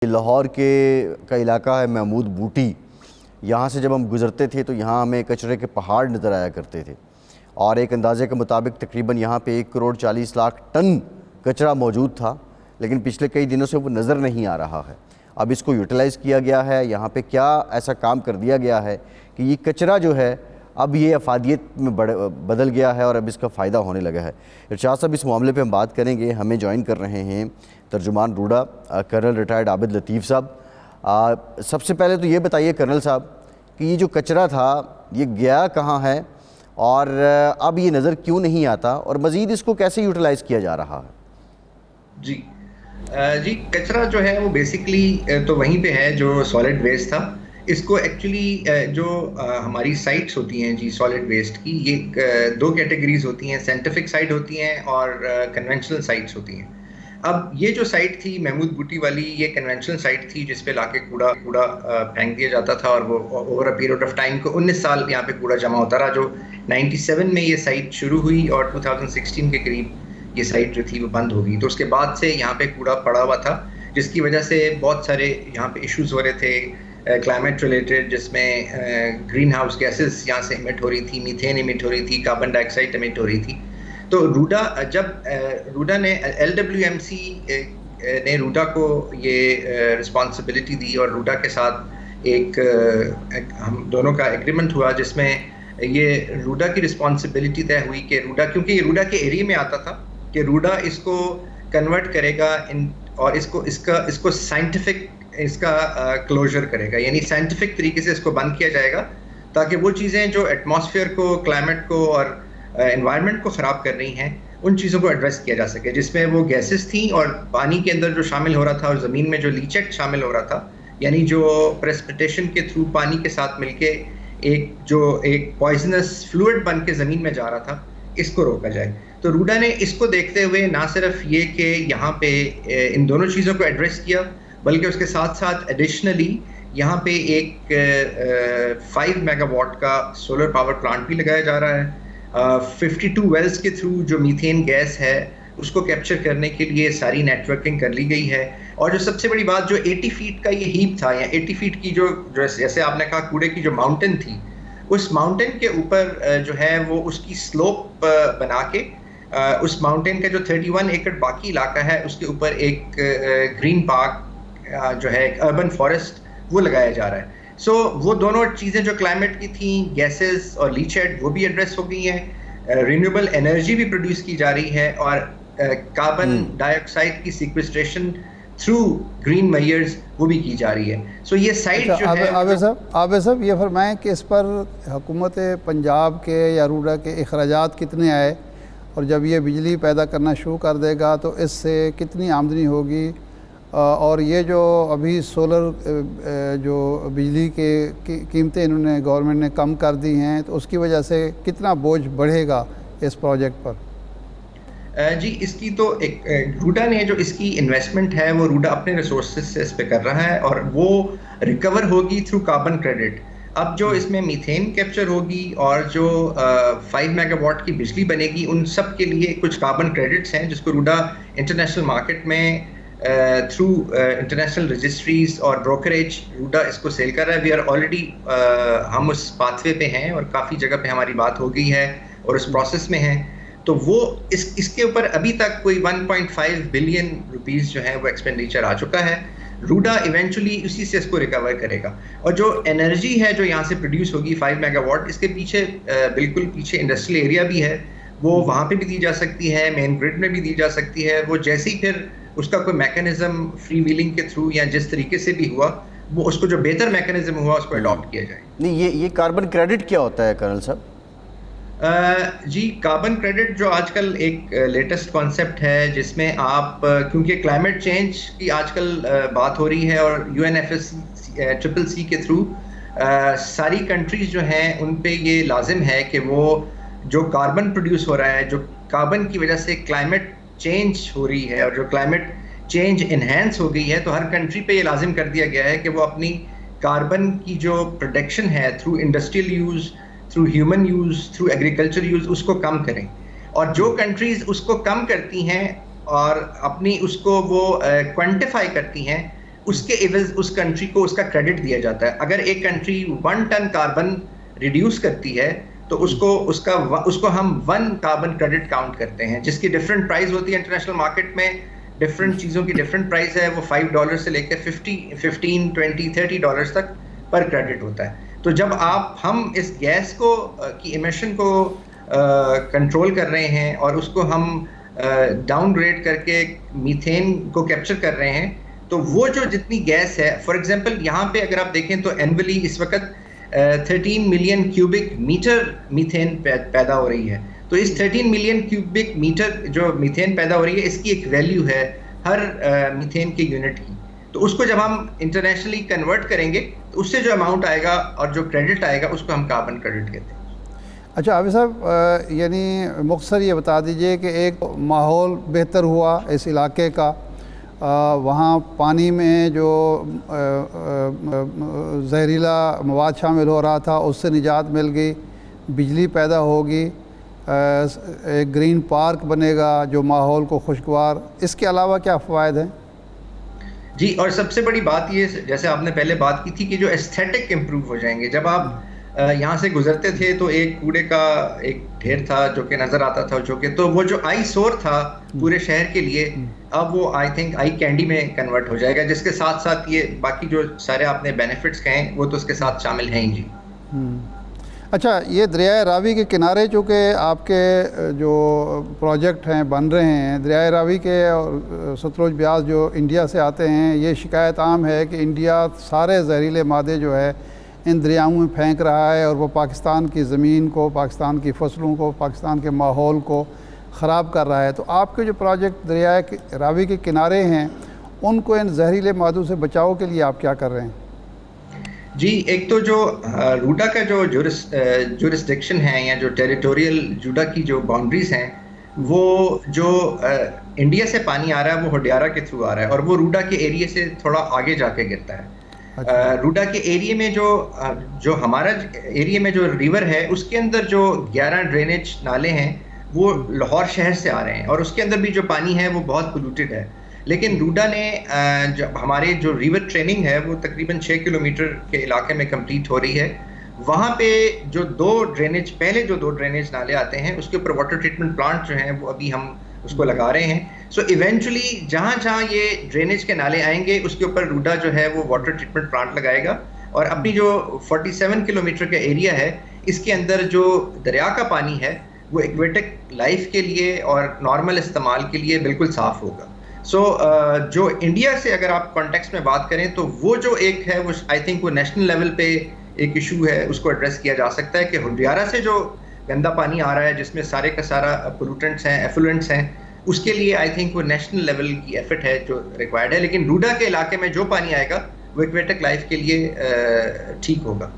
लाहौर का इलाका है महमूद बूटी। यहाँ से जब हम गुज़रते थे तो यहाँ हमें कचरे के पहाड़ नज़र आया करते थे और एक अंदाजे के मुताबिक तकरीबन यहाँ पे 1,40,00,000 टन कचरा मौजूद था, लेकिन पिछले कई दिनों से वो नज़र नहीं आ रहा है। अब इसको यूटिलाइज़ किया गया है, यहाँ पे क्या ऐसा काम कर दिया गया है कि ये कचरा जो है अब ये अफादियत में बदल गया है और अब इसका फ़ायदा होने लगा है। इरशाद साहब, इस मामले पे हम बात करेंगे। हमें ज्वाइन कर रहे हैं तर्जुमान रूडा कर्नल रिटायर्ड आबिद लतीफ़ साहब। सबसे पहले तो ये बताइए कर्नल साहब कि ये जो कचरा था ये गया कहाँ है और अब ये नज़र क्यों नहीं आता और मज़ीद इसको कैसे यूटिलाइज़ किया जा रहा है? जी कचरा जो है वो बेसिकली तो वहीं पे है जो सॉलिड वेस्ट था। इसको एक्चुअली जो हमारी साइट्स होती हैं जी सॉलिड वेस्ट की, ये दो कैटेगरीज होती हैं, साइंटिफिक साइट होती हैं और कन्वेंशनल साइट्स होती हैं। अब ये जो साइट थी महमूद बूटी वाली, ये कन्वेंशनल साइट थी जिस पे लाके कूड़ा फेंक दिया जाता था और वो over a period of time को 19 साल यहाँ पे कूड़ा जमा होता रहा। जो 97 में ये साइट शुरू हुई और 2016 के करीब ये साइट जो थी वो बंद हो गई। तो उसके बाद से यहाँ पे कूड़ा पड़ा हुआ था, जिसकी वजह से बहुत सारे यहाँ पे इश्यूज हो रहे थे क्लाइमेट रिलेटेड, जिसमें ग्रीन हाउस गैसेस यहाँ से इमिट हो रही थी, मीथेन इमिट हो रही थी, कार्बन डाइऑक्साइड इमिट हो रही थी। तो रूडा जब रूडा ने LWMC ने रूडा को ये रिस्पॉन्सिबिलिटी दी और रूडा के साथ एक हम दोनों का एग्रीमेंट हुआ जिसमें ये रूडा की रिस्पॉन्सिबिलिटी तय हुई कि रूडा, क्योंकि ये रूडा के एरिया में आता था, कि रूडा इसको कन्वर्ट करेगा और इसको साइंटिफिक इसका क्लोजर करेगा, यानी साइंटिफिक तरीके से इसको बंद किया जाएगा ताकि वो चीज़ें जो एटमॉस्फेयर को, क्लाइमेट को और एनवायरनमेंट को ख़राब कर रही हैं उन चीज़ों को एड्रेस किया जा सके, जिसमें वो गैसेस थी और पानी के अंदर जो शामिल हो रहा था और ज़मीन में जो लीचेट शामिल हो रहा था, यानी जो प्रेसिपिटेशन के थ्रू पानी के साथ मिलके एक पॉइजनस फ्लूइड बन के ज़मीन में जा रहा था, इसको रोका जाए। तो रूडा ने इसको देखते हुए ना सिर्फ ये कि यहाँ पे इन दोनों चीज़ों को एड्रेस किया, बल्कि उसके साथ साथ एडिशनली यहाँ पे एक 5 मेगावाट का सोलर पावर प्लांट भी लगाया जा रहा है। 52 वेल्स के थ्रू जो मीथेन गैस है उसको कैप्चर करने के लिए सारी नेटवर्किंग कर ली गई है। और जो सबसे बड़ी बात, जो 80 फीट का ये हीप था या 80 फीट की जो जैसे आपने कहा कूड़े की जो माउंटेन थी, उस माउंटेन के ऊपर जो है वो उसकी स्लोप बना के उस माउंटेन का जो 31 एकड़ बाकी इलाका है उसके ऊपर एक ग्रीन पार्क जो है एक अर्बन फॉरेस्ट वो लगाया जा रहा है। सो वो दोनों चीज़ें जो क्लाइमेट की थी, गैसेस और लीचेट, वो भी एड्रेस हो गई हैं। रिन्यूएबल एनर्जी भी प्रोड्यूस की जा रही है और कार्बन डाइऑक्साइड की सिक्वेस्ट्रेशन थ्रू ग्रीन मेयर्स वो भी की जा रही है। सो ये साइट जो है आबिद साहब ये फरमाएं कि इस पर हुकूमत पंजाब के या रूडा के अखराजात कितने आए और जब ये बिजली पैदा करना शुरू कर देगा तो इससे कितनी आमदनी होगी, और ये जो अभी सोलर जो बिजली के कीमतें इन्होंने गवर्नमेंट ने कम कर दी हैं तो उसकी वजह से कितना बोझ बढ़ेगा इस प्रोजेक्ट पर? जी इसकी तो एक रूडा ने जो इसकी इन्वेस्टमेंट है वो रूडा अपने रिसोर्सेज से इस पे कर रहा है और वो रिकवर होगी थ्रू कार्बन क्रेडिट। अब जो इसमें मीथेन कैप्चर होगी और जो 5 मेगावाट की बिजली बनेगी, उन सब के लिए कुछ कार्बन क्रेडिट्स हैं जिसको रूडा इंटरनेशनल मार्केट में थ्रू इंटरनेशनल रजिस्ट्रीज और ब्रोकरेज रूडा इसको सेल कर रहा है। वी आर ऑलरेडी हम उस पाथवे पे हैं और काफ़ी जगह पे हमारी बात हो गई है और उस प्रोसेस में है। तो वो इसके ऊपर अभी तक कोई 1.5 बिलियन रुपीस जो है वो एक्सपेंडिचर आ चुका है। रूडा इवेंचुअली उसी से इसको रिकवर करेगा और जो एनर्जी है जो यहाँ से प्रोड्यूस होगी 5 मेगावाट, इसके पीछे बिल्कुल पीछे इंडस्ट्रियल एरिया भी है, वो वहाँ पे भी दी जा सकती है, मेन ग्रिड में भी दी जा सकती है। वो जैसे ही फिर उसका कोई मैकेनिज्म फ्री व्हीलिंग के थ्रू या जिस तरीके से भी हुआ, वो उसको जो बेहतर मैकेनिज्म हुआ उसको अडॉप्ट किया जाए। नहीं, ये कार्बन क्रेडिट क्या होता है कर्नल साहब? जी कार्बन क्रेडिट जो आजकल एक लेटेस्ट कॉन्सेप्ट है जिसमें आप क्योंकि क्लाइमेट चेंज की आजकल बात हो रही है और UNFCCC के थ्रू सारी कंट्रीज जो हैं उन पे ये लाजिम है कि वो जो कार्बन प्रोड्यूस हो रहा है, जो कार्बन की वजह से क्लाइमेट चेंज हो रही है और जो क्लाइमेट चेंज इन्हेंस हो गई है, तो हर कंट्री पे ये लाजिम कर दिया गया है कि वो अपनी कार्बन की जो प्रोडक्शन है through industrial use, through human use, through agriculture use उसको कम करें। और जो कंट्रीज़ उसको कम करती हैं और अपनी उसको वो क्वांटिफाई करती हैं, उसके एवज उस कंट्री को उसका क्रेडिट दिया जाता है। अगर एक कंट्री 1 टन कार्बन रिड्यूस करती है तो उसको हम 1 कार्बन क्रेडिट काउंट करते हैं, जिसकी डिफरेंट प्राइस होती है इंटरनेशनल मार्केट में। डिफरेंट चीज़ों की डिफरेंट प्राइस है, वो $5 से लेकर 15, 20, $30 तक पर क्रेडिट होता है। तो जब हम इस गैस को की एमिशन को कंट्रोल कर रहे हैं और उसको हम डाउनग्रेड करके मीथेन को कैप्चर कर रहे हैं, तो वो जो जितनी गैस है, फॉर एग्जांपल यहाँ पे अगर आप देखें तो एनुअली इस वक्त 13 मिलियन क्यूबिक मीटर मीथेन पैदा हो रही है। तो इस 13 मिलियन क्यूबिक मीटर जो मीथेन पैदा हो रही है, इसकी एक वैल्यू है हर मीथेन के यूनिट की। तो उसको जब हम इंटरनेशनली कन्वर्ट करेंगे तो उससे जो अमाउंट आएगा और जो क्रेडिट आएगा उसको हम कार्बन क्रेडिट कहते हैं। अच्छा आबिद साहब, यानी मुख्तसर ये बता दीजिए कि एक माहौल बेहतर हुआ इस इलाके का, वहाँ पानी में जो जहरीला मवाद शामिल हो रहा था उससे निजात मिल गई, बिजली पैदा होगी, एक ग्रीन पार्क बनेगा जो माहौल को खुशगवार, इसके अलावा क्या फ़वाइद हैं? जी, और सबसे बड़ी बात ये, जैसे आपने पहले बात की थी कि जो एस्थेटिक इम्प्रूव हो जाएंगे। जब आप यहाँ से गुजरते थे तो एक कूड़े का एक ढेर था जो कि नज़र आता था, जो कि तो वो जो आई सोर था पूरे शहर के लिए, अब वो आई थिंक आई कैंडी में कन्वर्ट हो जाएगा, जिसके साथ साथ ये बाकी जो सारे आपने बेनिफिट्स कहे वो तो उसके साथ शामिल हैं ही। जी अच्छा, ये दरिया रावी के किनारे चूँकि आपके जो प्रोजेक्ट हैं बन रहे हैं, दरिया रावी के और सतलुज ब्यास जो इंडिया से आते हैं, ये शिकायत आम है कि इंडिया सारे जहरीले मादे जो है इन दरियाओं में फेंक रहा है और वो पाकिस्तान की ज़मीन को, पाकिस्तान की फसलों को, पाकिस्तान के माहौल को ख़राब कर रहा है। तो आपके जो प्रोजेक्ट दरिया रावी के किनारे हैं, उनको इन जहरीले मादों से बचाव के लिए आप क्या कर रहे हैं? जी, एक तो जो रूडा का जो जुरिस्डिक्शन है या जो टेरिटोरियल जूडा की जो बाउंड्रीज हैं, वो जो इंडिया से पानी आ रहा है वो होडियारा के थ्रू आ रहा है और वो रूडा के एरिया से थोड़ा आगे जाके गिरता है। अच्छा। रूडा के एरिया में जो हमारा एरिया में जो रिवर है उसके अंदर जो 11 ड्रेनेज नाले हैं वो लाहौर शहर से आ रहे हैं और उसके अंदर भी जो पानी है वो बहुत पोल्यूटेड है। लेकिन रूडा ने जब हमारे जो रिवर ट्रेनिंग है वो तकरीबन 6 किलोमीटर के इलाके में कंप्लीट हो रही है, वहाँ पे जो पहले जो दो ड्रेनेज नाले आते हैं उसके ऊपर वाटर ट्रीटमेंट प्लांट जो हैं वो अभी हम उसको लगा रहे हैं। सो इवेंचुअली जहाँ जहाँ ये ड्रेनेज के नाले आएंगे उसके ऊपर रूडा जो है वो वाटर ट्रीटमेंट प्लांट लगाएगा और अपनी जो 47 किलोमीटर का एरिया है इसके अंदर जो दरिया का पानी है वो एक्वेटिक लाइफ के लिए और नॉर्मल इस्तेमाल के लिए बिल्कुल साफ़ होगा। सो जो इंडिया से अगर आप कॉन्टेक्स्ट में बात करें तो वो जो एक है वो आई थिंक वो नेशनल लेवल पे एक इशू है, उसको एड्रेस किया जा सकता है कि होडियारा से जो गंदा पानी आ रहा है जिसमें सारे का सारा पोल्यूटेंट्स हैं, एफ्लुएंट्स हैं, उसके लिए आई थिंक वो नेशनल लेवल की एफर्ट है जो रिक्वायर्ड है। लेकिन रूडा के इलाके में जो पानी आएगा वो एक्वेटिक लाइफ के लिए ठीक होगा।